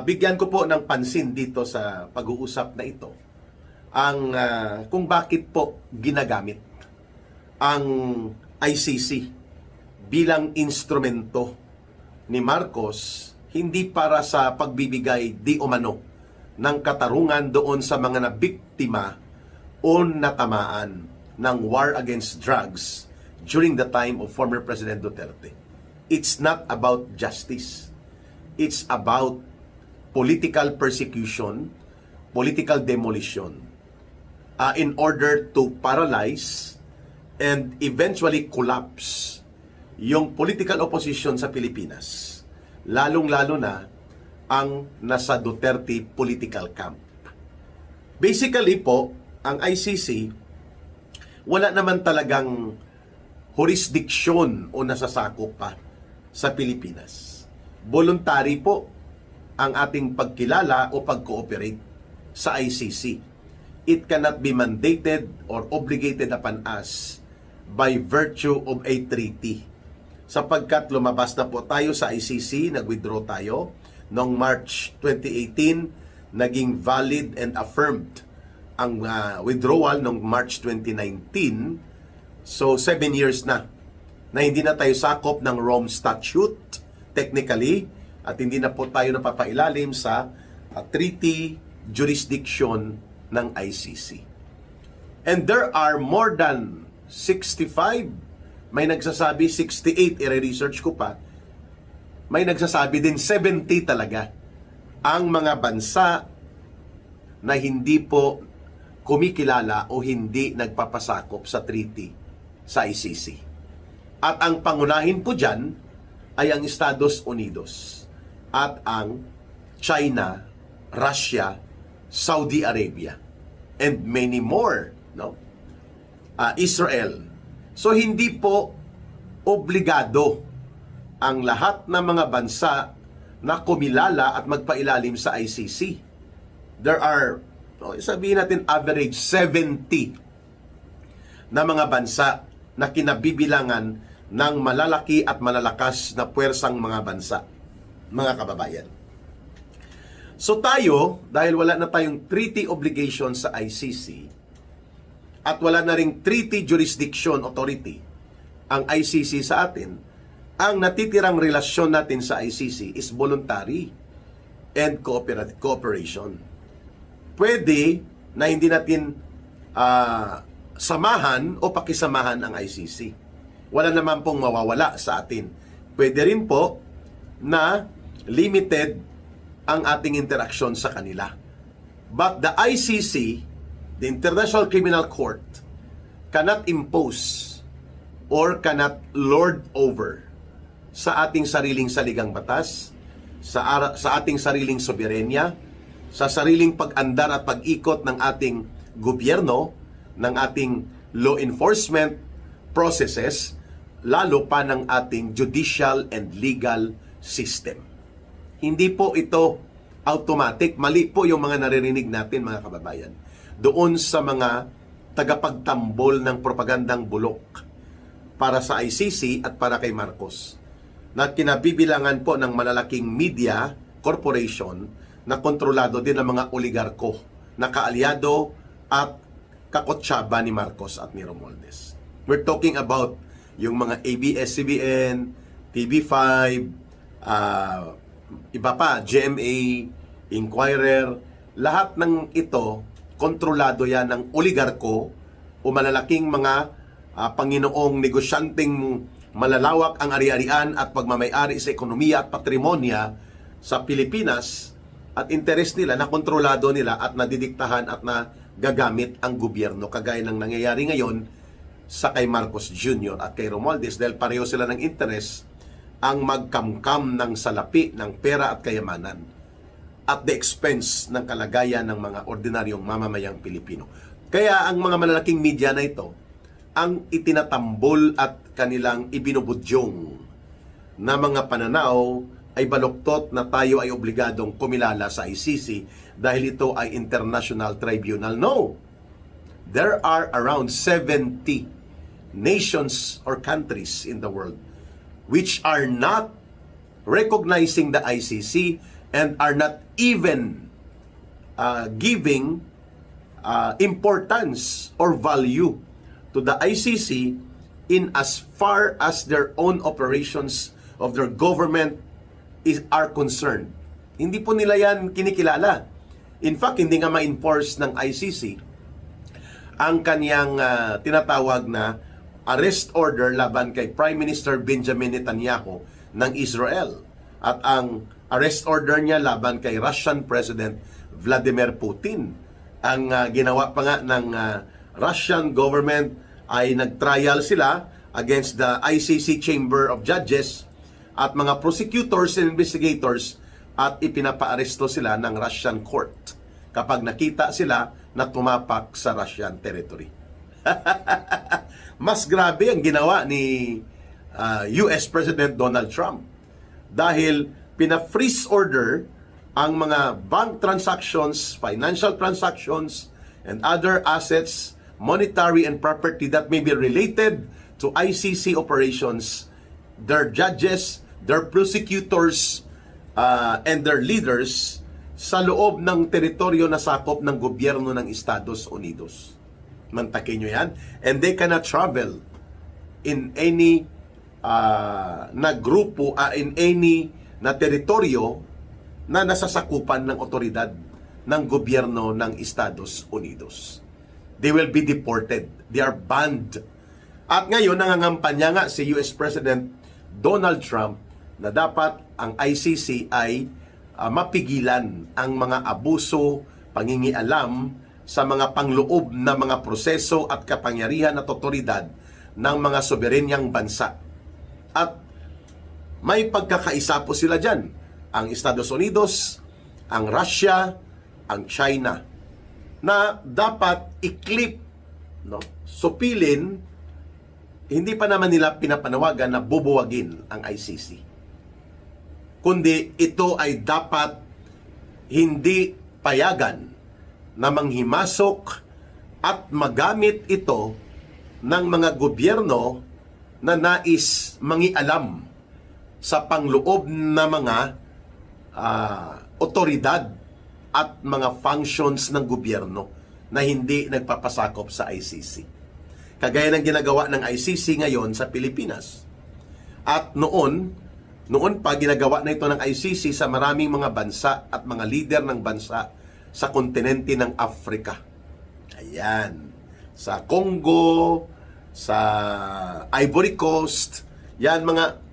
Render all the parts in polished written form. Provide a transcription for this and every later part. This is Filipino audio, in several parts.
Bigyan ko po ng pansin dito sa pag-uusap na ito ang kung bakit po ginagamit ang ICC bilang instrumento ni Marcos hindi para sa pagbibigay di umano ng katarungan doon sa mga nabiktima o natamaan ng war against drugs during the time of former President Duterte. It's not about justice. It's about political persecution, political demolition, in order to paralyze and eventually collapse yung political opposition sa Pilipinas, lalong-lalo na ang nasa Duterte political camp. Basically po, ang ICC, wala naman talagang jurisdiction o nasasakop pa sa Pilipinas. Voluntary po ang ating pagkilala o pag-cooperate sa ICC. It cannot be mandated or obligated upon us by virtue of a treaty. Sapagkat lumabas na po tayo sa ICC, nag-withdraw tayo noong March 2018, naging valid and affirmed ang withdrawal noong March 2019. So 7 years na hindi na tayo sakop ng Rome Statute technically, at hindi na po tayo napapailalim sa treaty jurisdiction ng ICC. And there are more than 65, may nagsasabi 68, i-research ko pa, may nagsasabi din 70 talaga ang mga bansa na hindi po kumikilala o hindi nagpapasakop sa treaty sa ICC. At ang pangunahin po dyan ay ang Estados Unidos at ang China, Russia, Saudi Arabia, and many more, no? Israel. So hindi po obligado ang lahat ng mga bansa na kumilala at magpailalim sa ICC. There are, sabihin natin average 70 na mga bansa na kinabibilangan ng malalaki at malalakas na puwersang mga bansa, mga kababayan. So tayo, dahil wala na tayong treaty obligation sa ICC at wala na ring treaty jurisdiction authority ang ICC sa atin, ang natitirang relasyon natin sa ICC is voluntary and cooperation. Pwede na hindi natin samahan o pakisamahan ang ICC. Wala naman pong mawawala sa atin. Pwede rin po na limited ang ating interaksyon sa kanila. But the ICC, the International Criminal Court, cannot impose or cannot lord over sa ating sariling saligang batas, sa ating sariling soberenya, sa sariling pag-andar at pag-ikot ng ating gobyerno, ng ating law enforcement processes, lalo pa ng ating judicial and legal system. Hindi po ito automatic. Mali po yung mga naririnig natin, mga kababayan, doon sa mga tagapagtambol ng propagandang bulok para sa ICC at para kay Marcos, na kinabibilangan po ng malalaking media corporation na kontrolado din ng mga oligarko na kaalyado at kakotsaba ni Marcos at ni Romualdez. We're talking about yung mga ABS-CBN, TV5, iba pa, GMA, Inquirer, lahat ng ito, kontrolado yan ng oligarko o malalaking mga Panginoong negosyanteng malalawak ang ari-arian at pagmamayari sa ekonomiya at patrimonya sa Pilipinas, at interes nila na kontrolado nila at nadidiktahan at nagagamit ang gobyerno, kagaya ng nangyayari ngayon sa kay Marcos Jr. at kay Romualdez, dahil pareho sila ng interes ang magkamkam ng salapi ng pera at kayamanan at the expense ng kalagayan ng mga ordinaryong mamamayang Pilipino. Kaya ang mga malalaking media na ito, ang itinatambol at kanilang ibinubudyong na mga pananaw ay baluktot na tayo ay obligadong kumilala sa ICC dahil ito ay international tribunal. No! There are around 70 nations or countries in the world which are not recognizing the ICC and are not even giving importance or value to the ICC in as far as their own operations of their government are concerned. Hindi po nila yan kinikilala. In fact, hindi nga ma-enforce ng ICC ang kanyang tinatawag na arrest order laban kay Prime Minister Benjamin Netanyahu ng Israel at ang arrest order niya laban kay Russian President Vladimir Putin. Ang ginawa pa nga ng Russian government ay nag-trial sila against the ICC Chamber of Judges at mga prosecutors and investigators at ipinapa-aresto sila ng Russian court kapag nakita sila na tumapak sa Russian territory. Mas grabe ang ginawa ni US President Donald Trump dahil pina-freeze order ang mga bank transactions, financial transactions, and other assets, monetary and property that may be related to ICC operations, their judges, their prosecutors, and their leaders sa loob ng teritoryo na sakop ng gobyerno ng Estados Unidos. Mantakin nyo yan. And they cannot travel in any na grupo, in any na teritoryo na nasasakupan ng otoridad ng gobyerno ng Estados Unidos. They will be deported. They are banned. At ngayon, nangangampanya nga si US President Donald Trump na dapat ang ICC ay mapigilan ang mga abuso, pangingialam sa mga pangloob na mga proseso at kapangyarihan at otoridad ng mga soberenyang bansa. At may pagkakaisa po sila dyan. Ang Estados Unidos, ang Russia, ang China, na dapat i-clip, no? Supilin, hindi pa naman nila pinapanawagan na bubuwagin ang ICC. Kundi ito ay dapat hindi payagan na manghimasok at magamit ito ng mga gobyerno na nais mangialam sa pangloob na mga otoridad at mga functions ng gobyerno na hindi nagpapasakop sa ICC. Kagaya ng ginagawa ng ICC ngayon sa Pilipinas. At noon pa ginagawa na ito ng ICC sa maraming mga bansa at mga lider ng bansa sa kontinente ng Africa. Ayan. Sa Congo, sa Ivory Coast, yan mga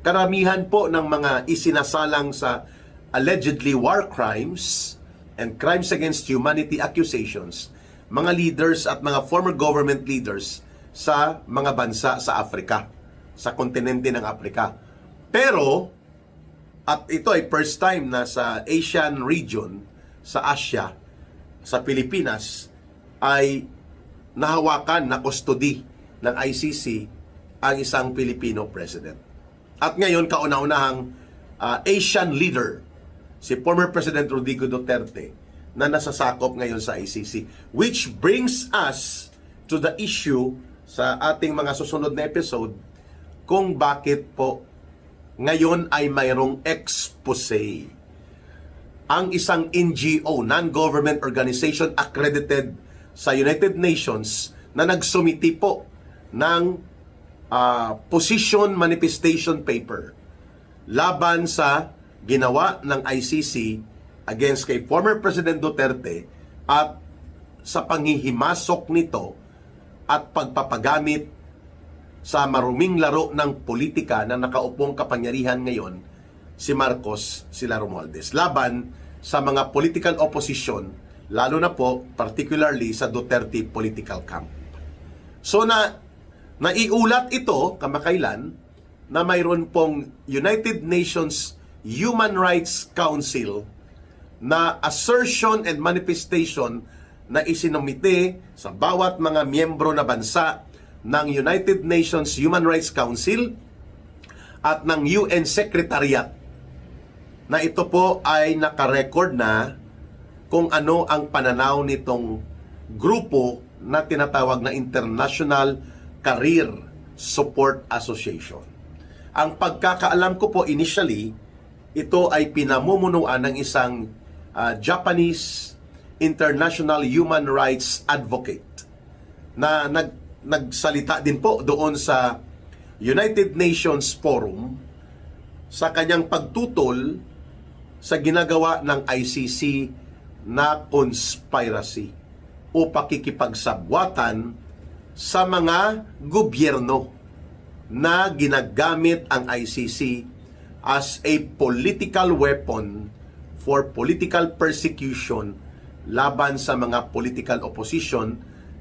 karamihan po ng mga isinasalang sa allegedly war crimes and crimes against humanity accusations, mga leaders at mga former government leaders sa mga bansa sa Africa, sa kontinente ng Africa. Pero, at ito ay first time na sa Asian region, sa Asia, sa Pilipinas, ay nahawakan na custody ng ICC ang isang Filipino president. At ngayon, kauna-unahang Asian leader, si former President Rodrigo Duterte, na nasasakop ngayon sa ICC. Which brings us to the issue sa ating mga susunod na episode kung bakit po ngayon ay mayroong expose. Ang isang NGO, non-government organization accredited sa United Nations na nagsumiti po ng position manifestation paper laban sa ginawa ng ICC against kay former President Duterte at sa panghihimasok nito at pagpapagamit sa maruming laro ng politika na nakaupong kapangyarihan ngayon si Marcos, sila Romualdez, laban sa mga political opposition, lalo na po particularly sa Duterte political camp. So naiulat ito kamakailan na mayroon pong United Nations Human Rights Council na assertion and manifestation na isinumite sa bawat mga miyembro na bansa ng United Nations Human Rights Council at ng UN Secretariat, na ito po ay nakarecord na kung ano ang pananaw nitong grupo na tinatawag na International Career Support Association. Ang pagkakaalam ko po initially, ito ay pinamumunuan ng isang Japanese international human rights advocate na nagsalita din po doon sa United Nations Forum sa kanyang pagtutol sa ginagawa ng ICC na conspiracy o pakikipagsabwatan sa mga gobyerno na ginagamit ang ICC as a political weapon for political persecution laban sa mga political opposition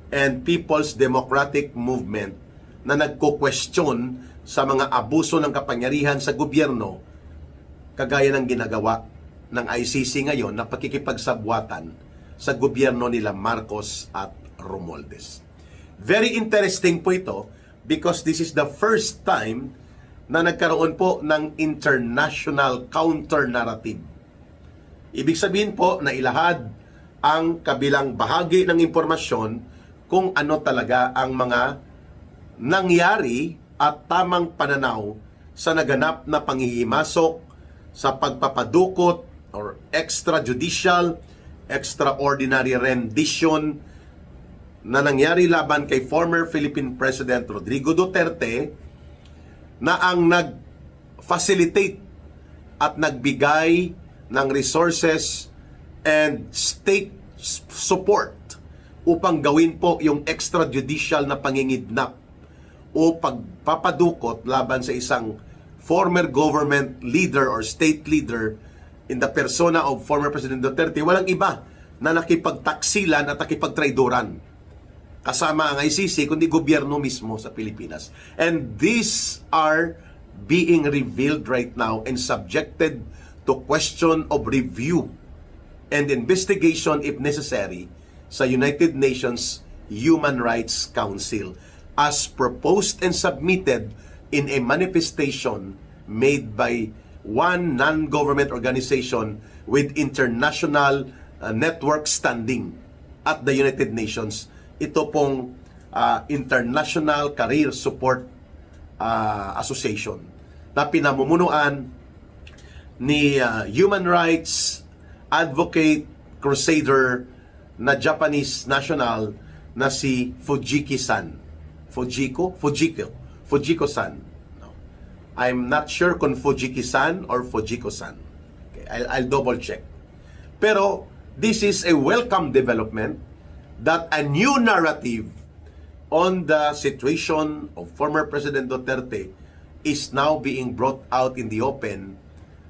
and People's Democratic Movement na nagko-question sa mga abuso ng kapangyarihan sa gobyerno kagaya ng ginagawa ng ICC ngayon na pakikipagsabwatan sa gobyerno nila Marcos at Romualdez. Very interesting po ito because this is the first time na nagkaroon po ng international counter-narrative. Ibig sabihin po na ilahad ang kabilang bahagi ng impormasyon kung ano talaga ang mga nangyari at tamang pananaw sa naganap na panghihimasok sa pagpapadukot or extrajudicial, extraordinary rendition na nangyari laban kay former Philippine President Rodrigo Duterte na ang nag-facilitate at nagbigay ng resources and state support upang gawin po yung extrajudicial na pangingidnap o pagpapadukot laban sa isang former government leader or state leader in the persona of former President Duterte. Walang iba na nakipagtaksilan at nakipagtraidoran kasama ang ICC kundi gobyerno mismo sa Pilipinas. And these are being revealed right now and subjected to question of review and investigation if necessary sa United Nations Human Rights Council as proposed and submitted in a manifestation made by one non-government organization with international network standing at the United Nations. Ito pong International Career Support Association na pinamumunuan ni human rights advocate crusader na Japanese national na si Fujiki-san. Fujiko-san. No. I'm not sure kung Fujiki-san or Fujiko-san. Okay, I'll double check. Pero this is a welcome development that a new narrative on the situation of former President Duterte is now being brought out in the open,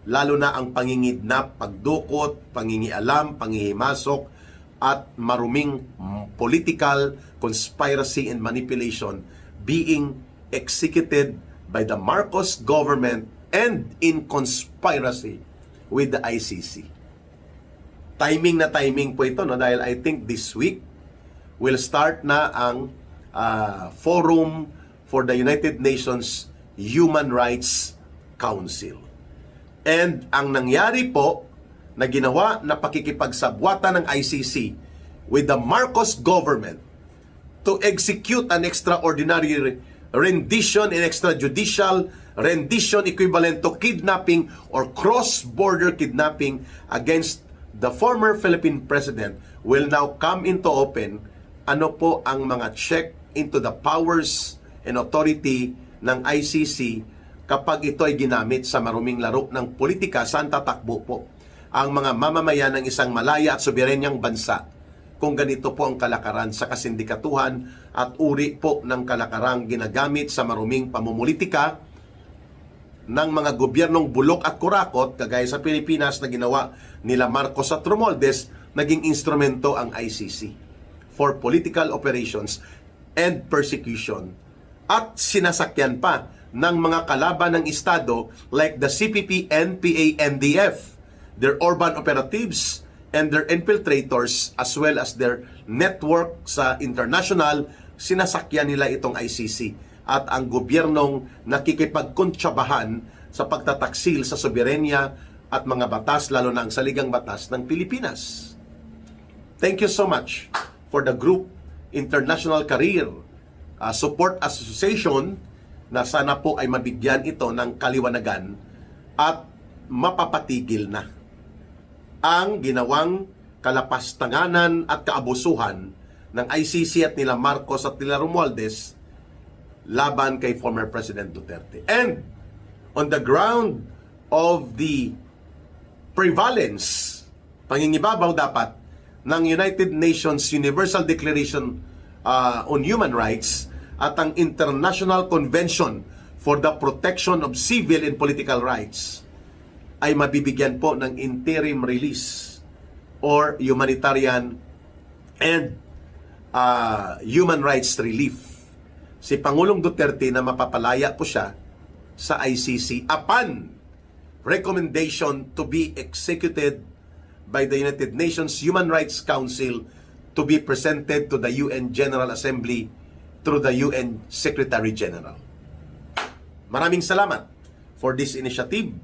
lalo na ang pangingidnap, pagdukot, pangingialam, panghihimasok, at maruming political conspiracy and manipulation being executed by the Marcos government and in conspiracy with the ICC. Timing na timing po ito, no? Dahil I think this week will start na ang forum for the United Nations Human Rights Council. And ang nangyari po na ginawa na pakikipagsabwatan ng ICC with the Marcos government to execute an extraordinary rendition and extrajudicial rendition equivalent to kidnapping or cross-border kidnapping against the former Philippine President will now come into open. Ano po ang mga check into the powers and authority ng ICC kapag ito ay ginamit sa maruming laro ng politika? Saan tatakbo po ang mga mamamayan ng isang malaya at soberenyang bansa kung ganito po ang kalakaran sa kasindikatuhan at uri po ng kalakarang ginagamit sa maruming pamumulitika ng mga gobyernong bulok at kurakot kagaya sa Pilipinas na ginawa nila Marcos at Romualdez? Naging instrumento ang ICC for political operations and persecution at sinasakyan pa ng mga kalaban ng Estado like the CPP, NPA, NDF, their urban operatives and their infiltrators as well as their network sa international. Sinasakyan nila itong ICC at ang gobyernong nakikipagkontsabahan sa pagtataksil sa soberenya at mga batas, lalo na ang saligang batas ng Pilipinas. Thank you so much for the group International Career Support Association na sana po ay mabigyan ito ng kaliwanagan at mapapatigil na ang ginawang kalapastanganan at kaabusuhan ng ICC at nila Marcos at nila Romualdez laban kay former President Duterte. And on the ground of the prevalence, pangingibabaw dapat ng United Nations Universal Declaration on Human Rights at ang International Convention for the Protection of Civil and Political Rights, ay mabibigyan po ng interim release or humanitarian and human rights relief si Pangulong Duterte na mapapalaya po siya sa ICC upon recommendation to be executed by the United Nations Human Rights Council to be presented to the UN General Assembly through the UN Secretary General. Maraming salamat for this initiative